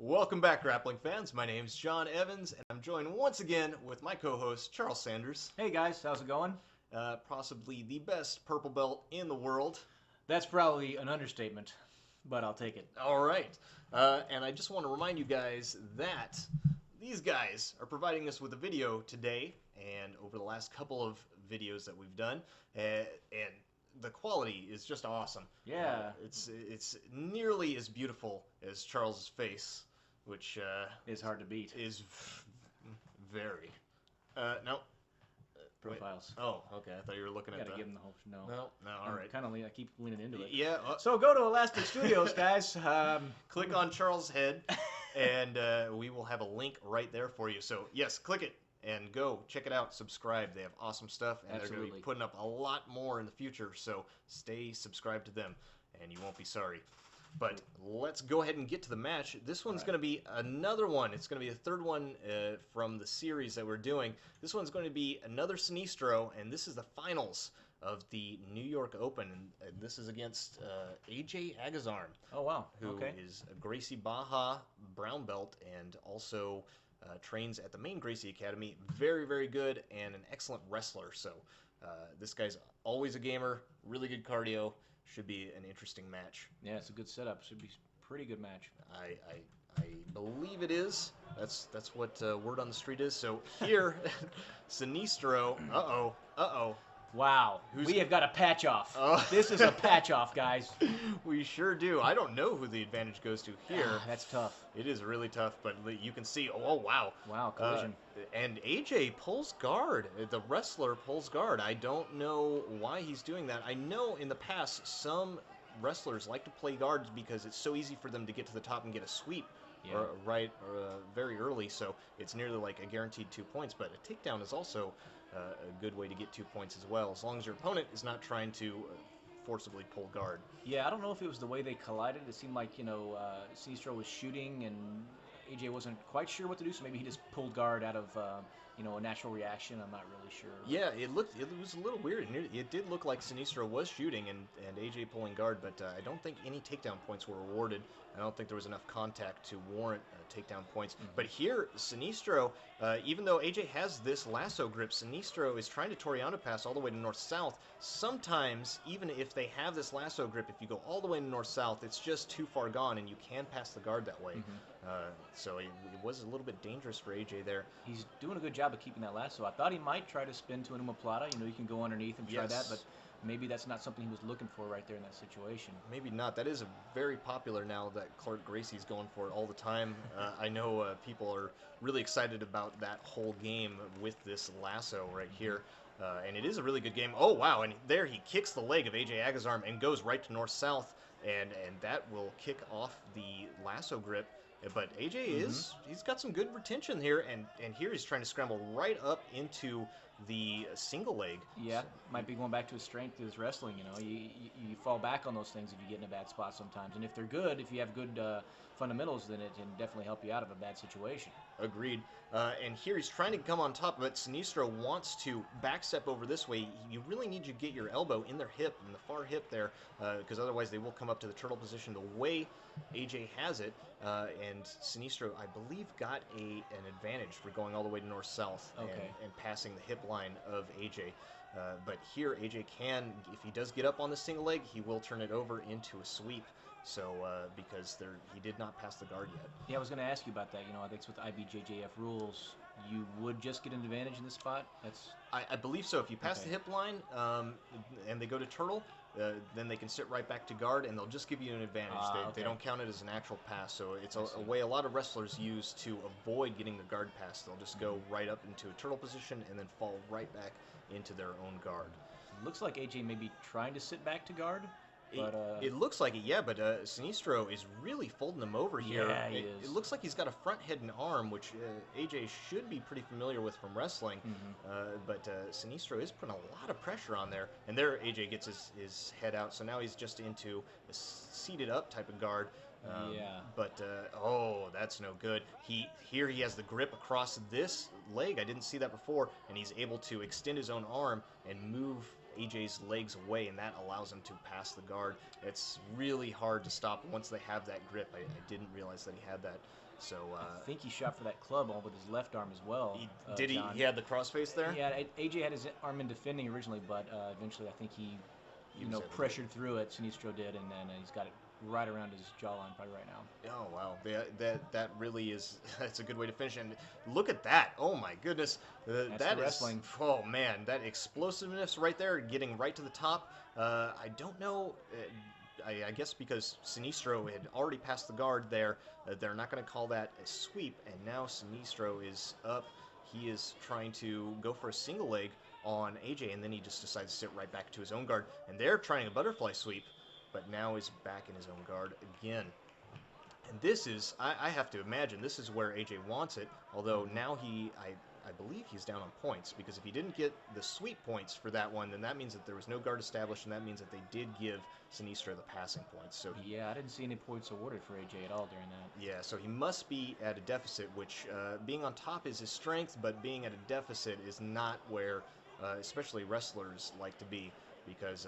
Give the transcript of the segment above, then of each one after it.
Welcome back, grappling fans. My name's John Evans, and I'm joined once again with my co-host, Charles Sanders. Hey guys, how's it going? Possibly the best purple belt in the world. That's probably an understatement, but I'll take it. All right. And I just want to remind you guys that these guys are providing us with a video today and over the last couple of videos that we've done, and the quality is just awesome. Yeah. It's nearly as beautiful as Charles's face, which It's hard to beat. is very. No. Profiles. Wait. Oh, okay. I thought you were looking You at gotta the. give them the whole. No. No. All right. I keep leaning into it. Yeah. So go to Elastic Studios, guys. Click on Charles' head, and we will have a link right there for you. So yes, click it and go check it out. Subscribe. They have awesome stuff, and they're going to be putting up a lot more in the future. So stay subscribed to them, and you won't be sorry. But let's go ahead and get to the match. This one's going to be another one. It's going to be the third one from the series that we're doing. This one's going to be another Sinistro, and this is the finals of the New York Open. And this is against AJ Agazarm. Oh, wow. Who is a Gracie Baja brown belt and also trains at the main Gracie Academy. Very, very good and an excellent wrestler. So this guy's always a gamer, really good cardio. Should be an interesting match. Yeah, it's a good setup. Should be a pretty good match. I believe it is. That's what word on the street is. So here, Sinistro. Uh-oh. Wow. We have got a patch off. Oh. This is a patch off, guys. We sure do. I don't know who the advantage goes to here. That's tough. It is really tough, but you can see, oh, wow. Wow, collision. And AJ pulls guard. The wrestler pulls guard. I don't know why he's doing that. I know in the past some wrestlers like to play guards because it's so easy for them to get to the top and get a sweep very early, so it's nearly like a guaranteed 2 points. But a takedown is also a good way to get 2 points as well, as long as your opponent is not trying to forcibly pull guard. Yeah, I don't know if it was the way they collided. It seemed like, Sinistro was shooting and AJ wasn't quite sure what to do, so maybe he just pulled guard out of, a natural reaction. I'm not really sure. Yeah, it was a little weird. It did look like Sinistro was shooting and AJ pulling guard, but I don't think any takedown points were awarded. I don't think there was enough contact to warrant takedown points. Mm-hmm. But here, Sinistro, even though AJ has this lasso grip, Sinistro is trying to Toriano pass all the way to north-south. Sometimes, even if they have this lasso grip, if you go all the way to north-south, it's just too far gone, and you can pass the guard that way. Mm-hmm. So it was a little bit dangerous for AJ there. He's doing a good job of keeping that lasso. I thought he might try to spin to an omoplata. You can go underneath and try that, but maybe that's not something he was looking for right there in that situation. Maybe not. That is very popular now that Clark Gracie's going for it all the time. I know people are really excited about that whole game with this lasso right here. And it is a really good game. Oh, wow. And there he kicks the leg of AJ Agazarm and goes right to north-south. And that will kick off the lasso grip. But AJ he's got some good retention here. And here he's trying to scramble right up into the single leg. Yeah, might be going back to his strength, his wrestling. You fall back on those things if you get in a bad spot sometimes. And if they're good, if you have good fundamentals, then it can definitely help you out of a bad situation. Agreed. And here he's trying to come on top, but Sinistro wants to backstep over this way. You really need to get your elbow in their hip, in the far hip there, because otherwise they will come up to the turtle position the way AJ has it. And Sinistro, I believe, got an advantage for going all the way to north-south and passing the hip line of AJ. But here AJ can, if he does get up on the single leg, he will turn it over into a sweep. So, because he did not pass the guard yet. Yeah, I was going to ask you about that. I think with IBJJF rules, you would just get an advantage in this spot? I believe so. If you pass the hip line and they go to turtle, then they can sit right back to guard, and they'll just give you an advantage. They don't count it as an actual pass, so it's a way a lot of wrestlers use to avoid getting the guard pass. They'll just go right up into a turtle position and then fall right back into their own guard. It looks like AJ may be trying to sit back to guard. But, it looks like it, yeah, but Sinistro is really folding him over here. Yeah, he is. It looks like he's got a front head and arm, which AJ should be pretty familiar with from wrestling. But Sinistro is putting a lot of pressure on there. And there AJ gets his head out, so now he's just into a seated up type of guard. But, oh, that's no good. Here he has the grip across this leg. I didn't see that before. And he's able to extend his own arm and move AJ's legs away, and that allows him to pass the guard. It's really hard to stop once they have that grip. I didn't realize that he had that. So I think he shot for that club with his left arm as well. Did he? John. He had the crossface there? Yeah, AJ had his arm in defending originally, but eventually I think he pressured through it. Sinistro did, and then he's got it right around his jawline probably right now. Oh, wow. That really is, that's a good way to finish. And look at that. Oh, my goodness. That is wrestling. Oh, man. That explosiveness right there, getting right to the top. I don't know. I guess because Sinistro had already passed the guard there, they're not going to call that a sweep. And now Sinistro is up. He is trying to go for a single leg on AJ, and then he just decides to sit right back to his own guard. And they're trying a butterfly sweep, but now is back in his own guard again. And this is, I have to imagine, this is where AJ wants it, although now I believe he's down on points, because if he didn't get the sweep points for that one, then that means that there was no guard established, and that means that they did give Sinistro the passing points. So yeah, I didn't see any points awarded for AJ at all during that. Yeah, so he must be at a deficit, which being on top is his strength, but being at a deficit is not where especially wrestlers like to be, because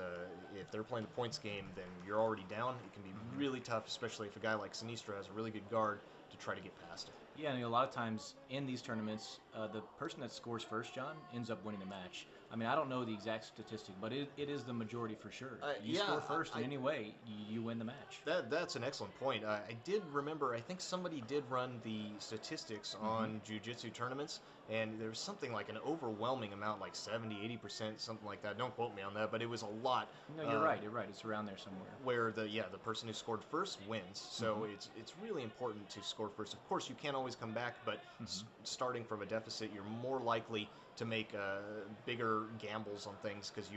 if they're playing the points game, then you're already down. It can be really tough, especially if a guy like Sinistro has a really good guard to try to get past it. Yeah, and a lot of times in these tournaments, the person that scores first, John, ends up winning the match. I mean, I don't know the exact statistic, but it is the majority for sure. You score first in any way, you win the match. That's an excellent point. I did remember, I think somebody did run the statistics on jiu-jitsu tournaments, and there was something like an overwhelming amount, like 70, 80%, something like that. Don't quote me on that, but it was a lot. No, you're right. It's around there somewhere. Where the person who scored first wins. So it's really important to score first. Of course, you can't always come back, but starting from a deficit, you're more likely to make bigger gambles on things, because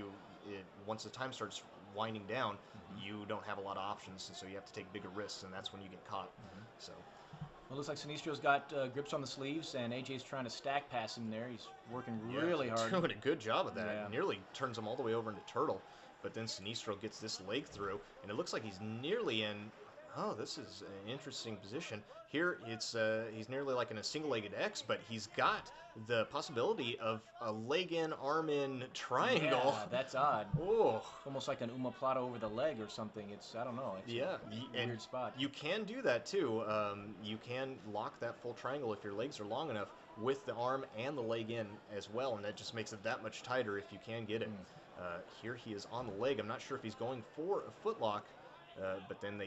once the time starts winding down, you don't have a lot of options, and so you have to take bigger risks, and that's when you get caught. So. Well, looks like Sinistro's got grips on the sleeves, and AJ's trying to stack pass him there. He's working really hard. Doing a good job of that. Yeah. Nearly turns him all the way over into turtle, but then Sinistro gets this leg through, and it looks like he's nearly in. Oh, this is an interesting position. Here, he's nearly like in a single-legged X, but he's got the possibility of a leg-in, arm-in triangle. Yeah, that's odd. Oh. Almost like an omoplata over the leg or something. I don't know. It's a weird spot. You can do that, too. You can lock that full triangle if your legs are long enough with the arm and the leg in as well, and that just makes it that much tighter if you can get it. Here he is on the leg. I'm not sure if he's going for a footlock, but then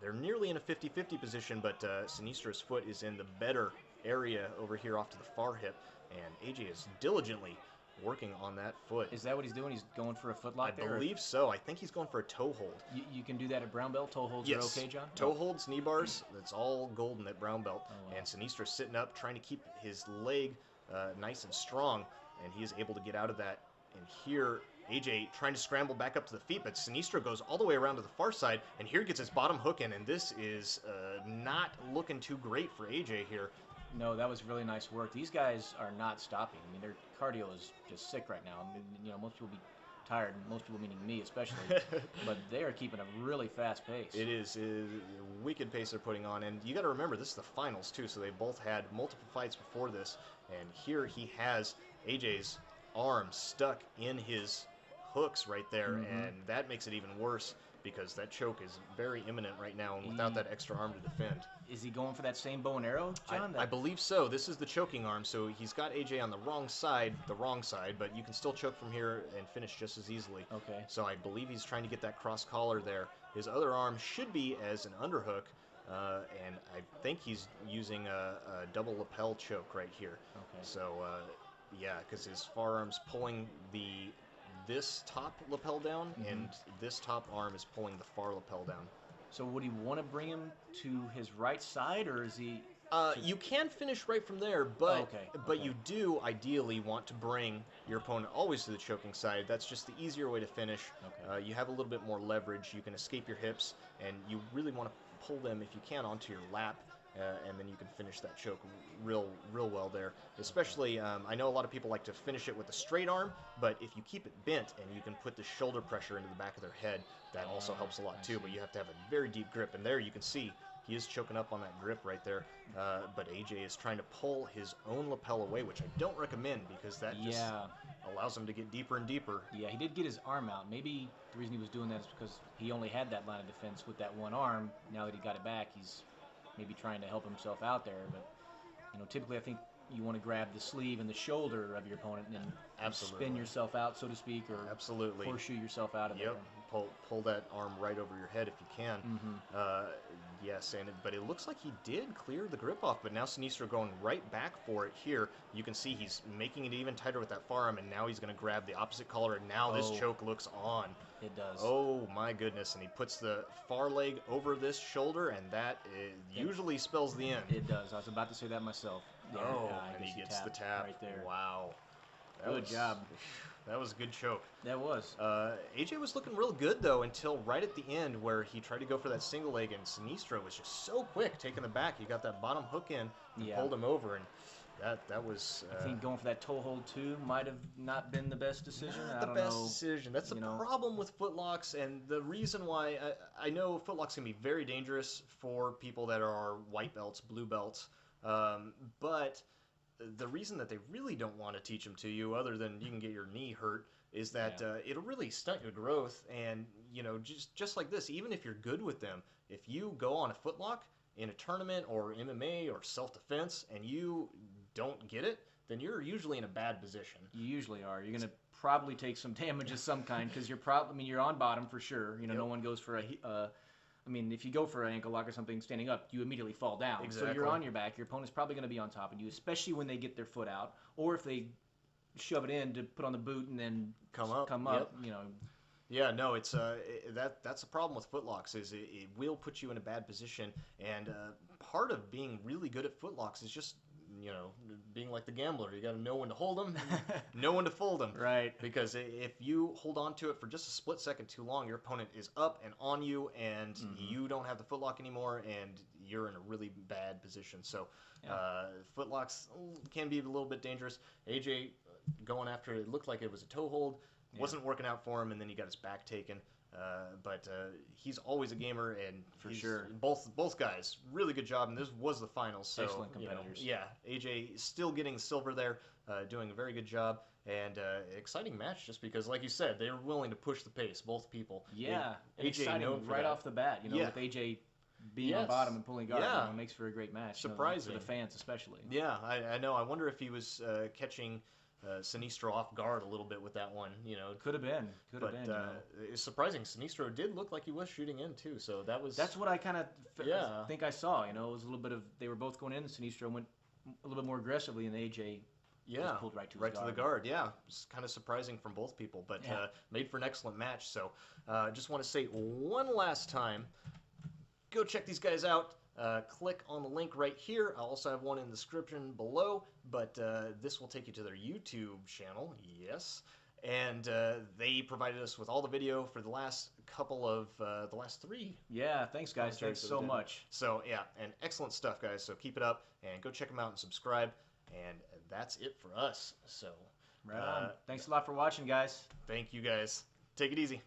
they're nearly in a 50-50 position, but Sinistro's foot is in the better area over here off to the far hip, and AJ is diligently working on that foot. Is that what he's doing? He's going for a footlock there? I believe so. I think he's going for a toe hold. You can do that at brown belt? Toe holds are okay, John? Toe holds, knee bars, that's all golden at brown belt. Oh, wow. And Sinistro's sitting up, trying to keep his leg nice and strong, and he is able to get out of that. And here, AJ trying to scramble back up to the feet, but Sinistro goes all the way around to the far side, and here gets his bottom hook in, and this is not looking too great for AJ here. No, that was really nice work. These guys are not stopping. I mean, their cardio is just sick right now. I mean, most people be tired, most people meaning me especially, but they are keeping a really fast pace. It is a wicked pace they're putting on, and you got to remember, this is the finals too, so they both had multiple fights before this, and here he has AJ's arm stuck in his hooks right there, and that makes it even worse, because that choke is very imminent right now, and without that extra arm to defend. Is he going for that same bow and arrow, John? I believe so. This is the choking arm, so he's got AJ on the wrong side, but you can still choke from here and finish just as easily. Okay. So I believe he's trying to get that cross collar there. His other arm should be as an underhook, and I think he's using a double lapel choke right here. Okay. So, yeah, because his forearm's pulling this top lapel down, and this top arm is pulling the far lapel down. So would he want to bring him to his right side, or is he... You can finish right from there, but you do ideally want to bring your opponent always to the choking side. That's just the easier way to finish. Okay. You have a little bit more leverage. You can escape your hips, and you really want to pull them, if you can, onto your lap, and then you can finish that choke real well there. Especially, I know a lot of people like to finish it with a straight arm, but if you keep it bent and you can put the shoulder pressure into the back of their head, that also helps a lot too. But you have to have a very deep grip, and there you can see he is choking up on that grip right there. But AJ is trying to pull his own lapel away, which I don't recommend because that just allows him to get deeper and deeper. Yeah, he did get his arm out. Maybe the reason he was doing that is because he only had that line of defense with that one arm. Now that he got it back, he's maybe trying to help himself out there. But, you know, typically I think you want to grab the sleeve and the shoulder of your opponent and then spin yourself out, so to speak, or horseshoe yourself out of there. Pull that arm right over your head if you can. Yes, but it looks like he did clear the grip off, but now Sinistro going right back for it here. You can see he's making it even tighter with that forearm, and now he's going to grab the opposite collar, and now this choke looks on. It does. Oh, my goodness, and he puts the far leg over this shoulder, and that usually spells the end. It does. I was about to say that myself. And he gets the tap. Right there. Wow. Good job. That was a good choke. That was. AJ was looking real good, though, until right at the end where he tried to go for that single leg, and Sinistro was just so quick taking the back. He got that bottom hook in and pulled him over, and that was... I think going for that toe hold, too, might have not been the best decision. Not the best decision. That's the problem with footlocks, and the reason why... I know footlocks can be very dangerous for people that are white belts, blue belts, but... The reason that they really don't want to teach them to you, other than you can get your knee hurt, is that it'll really stunt your growth. And, you know, just like this, even if you're good with them, if you go on a footlock in a tournament or MMA or self-defense and you don't get it, then you're usually in a bad position. You usually are. You're going to probably take some damage of some kind because you're on bottom for sure. You know, no one goes for I mean, if you go for an ankle lock or something standing up, you immediately fall down. Exactly. So you're on your back. Your opponent's probably going to be on top of you, especially when they get their foot out, or if they shove it in to put on the boot and then come up. You know. Yeah, no, it's that's the problem with footlocks is it will put you in a bad position, and part of being really good at footlocks is just being like the gambler. You got to know when to hold them, know when to fold them. Right. Because if you hold on to it for just a split second too long, your opponent is up and on you, and you don't have the footlock anymore, and you're in a really bad position. So footlocks can be a little bit dangerous. AJ going after it looked like it was a toe hold. Wasn't working out for him, and then he got his back taken. But he's always a gamer, and for sure, both guys really good job, and this was the finals. So excellent competitors. AJ still getting silver there, doing a very good job, and exciting match just because, like you said, they were willing to push the pace, both people. Yeah, AJ exciting right off the bat. With AJ being on bottom and pulling guard, it makes for a great match. Surprising for the fans especially. Yeah, I know. I wonder if he was catching Sinistro off guard a little bit with that one, Could have been. It's surprising. Sinistro did look like he was shooting in too, so that's what I kind of think I saw. It was a little bit of they were both going in. Sinistro went a little bit more aggressively, and AJ just pulled right to the guard. Yeah, it's kind of surprising from both people, but made for an excellent match. So just want to say one last time, go check these guys out. Click on the link right here. I'll also have one in the description below, but this will take you to their YouTube channel, yes. And they provided us with all the video for the last three. Yeah, thanks guys. Thanks so much. So yeah, and excellent stuff, guys. So keep it up and go check them out and subscribe. And that's it for us. So right on. Thanks a lot for watching, guys. Thank you, guys. Take it easy.